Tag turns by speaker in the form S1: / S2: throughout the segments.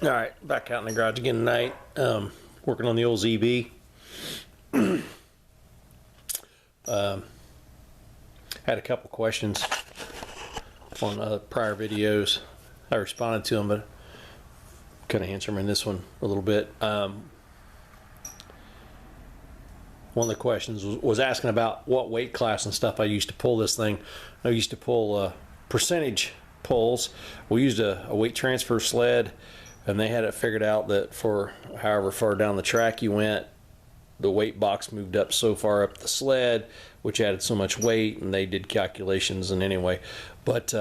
S1: All right, back out in the garage again tonight. Working on the old ZB. Had a couple questions on prior videos. I responded to them, but couldn't answer them in this one a little bit. One of the questions was asking about what weight class and stuff I used to pull this thing. I used to pull percentage pulls. We used a weight transfer sled, and they had it figured out that for however far down the track you went, the weight box moved up so far up the sled, which added so much weight, and they did calculations. And anyway, but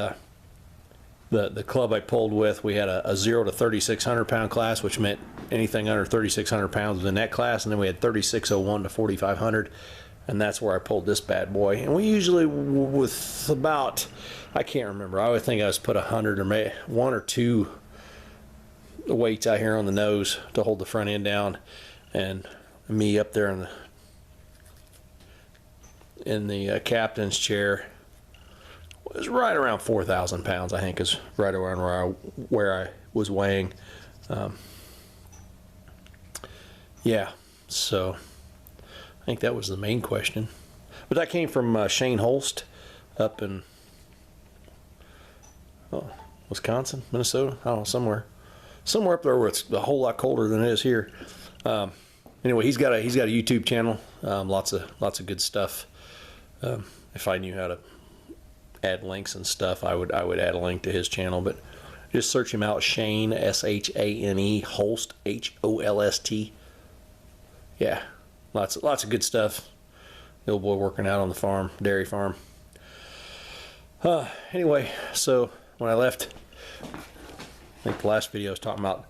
S1: the club I pulled with, we had a 0 to 3,600 pound class, which meant anything under 3,600 pounds was in that class, and then we had 3,601 to 4,500, and that's where I pulled this bad boy. And we usually, with about, I can't remember, I would think I was put 100 or maybe 1 or 2 weights out here on the nose to hold the front end down, and me up there in the captain's chair was right around 4,000 pounds. I think is right around where I was weighing. Yeah, so I think that was the main question. But that came from Shane Holst up in Wisconsin, Minnesota, I don't know, somewhere up there where it's a whole lot colder than it is here. Anyway, he's got a YouTube channel, lots of good stuff. If I knew how to add links and stuff, I would add a link to his channel. But just search him out, Shane, Shane, Holst, Holst. Yeah, lots of good stuff. The old boy working out on the farm, dairy farm. Anyway, so when I left, I think the last video I was talking about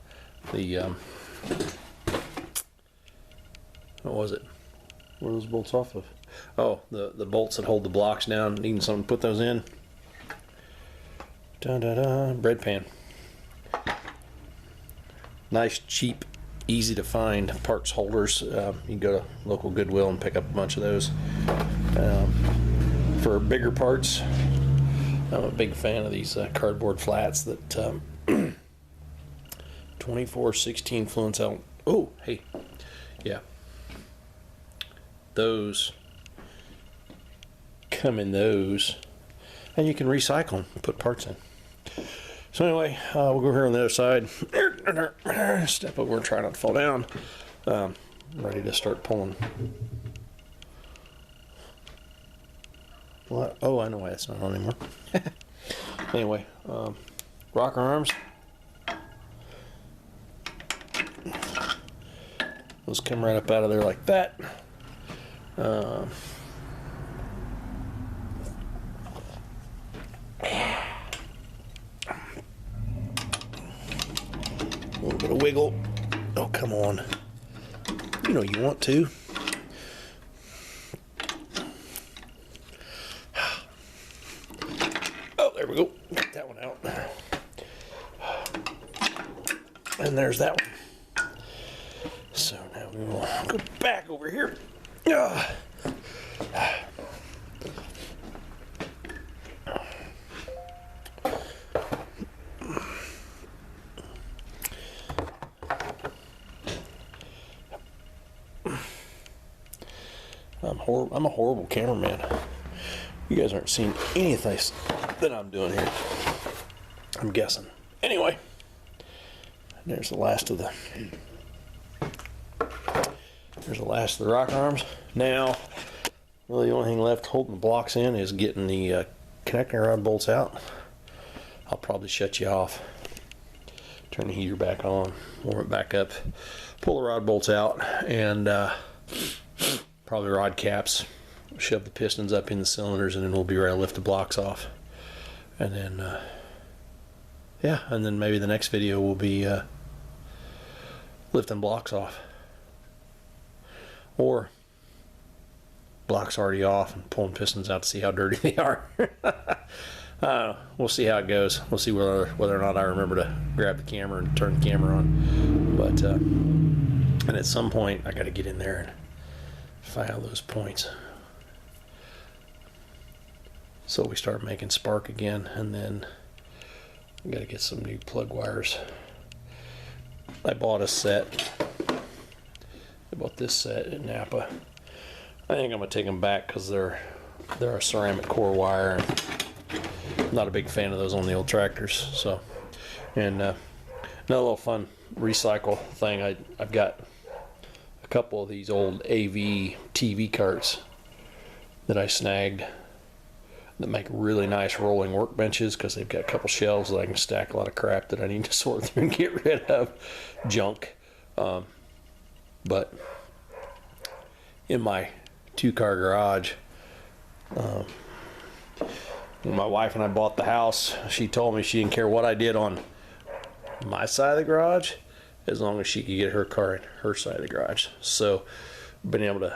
S1: the what was it? What are those bolts off of? Oh, the bolts that hold the blocks down. Needing something to put those in. Bread pan. Nice, cheap, easy to find parts holders. You can go to local Goodwill and pick up a bunch of those. For bigger parts, I'm a big fan of these cardboard flats that 2416 Fluence L. Oh, hey, yeah. Those come in those, and you can recycle them and put parts in. So anyway, we'll go here on the other side. Step over and try not to fall down. Ready to start pulling. What? Oh, I know why that's not on anymore. Anyway, rocker arms. Those come right up out of there like that. A little bit of wiggle. Oh, come on. You know you want to. Oh, there we go. Get that one out. And there's that one. So now we will go back over here. I'm a horrible cameraman. You guys aren't seeing anything that I'm doing here, I'm guessing. Anyway, there's the last of the rock arms. Now, really the only thing left holding the blocks in is getting the connecting rod bolts out. I'll probably shut you off, turn the heater back on, warm it back up, pull the rod bolts out, and probably rod caps, shove the pistons up in the cylinders, and then we'll be ready to lift the blocks off. And then yeah, and then maybe the next video will be lifting blocks off, or blocks already off and pulling pistons out to see how dirty they are. We'll see how it goes. We'll see whether or not I remember to grab the camera and turn the camera on. But and at some point I got to get in there and find out those points, so we start making spark again. And then we got to get some new plug wires I bought a set. I bought this set at Napa. I think I'm gonna take them back because they're a ceramic core wire, and I'm not a big fan of those on the old tractors. So, and another little fun recycle thing. I've got a couple of these old AV TV carts that I snagged that make really nice rolling workbenches because they've got a couple shelves that I can stack a lot of crap that I need to sort through and get rid of, junk. But in my 2-car garage, when my wife and I bought the house, she told me she didn't care what I did on my side of the garage as long as she could get her car in her side of the garage. So been able to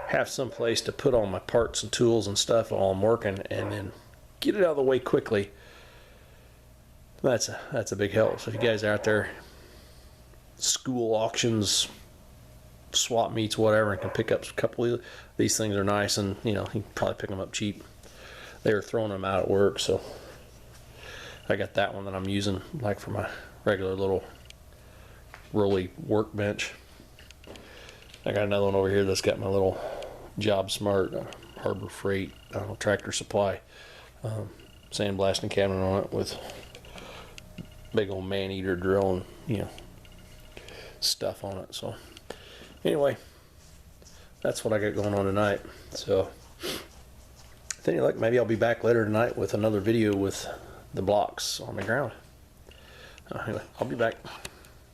S1: have some place to put all my parts and tools and stuff while I'm working, and then get it out of the way quickly. That's a big help. So if you guys are out there, school auctions, swap meets, whatever, and can pick up a couple of these things, are nice, and you know, you can probably pick them up cheap. They were throwing them out at work, so I got that one that I'm using like for my regular little rolly workbench. I got another one over here that's got my little Job Smart Harbor Freight Tractor Supply sandblasting cabinet on it with big old man-eater drill and, you know, stuff on it. So anyway, that's what I got going on tonight. So if any luck, maybe I'll be back later tonight with another video with the blocks on the ground. Anyway, I'll be back.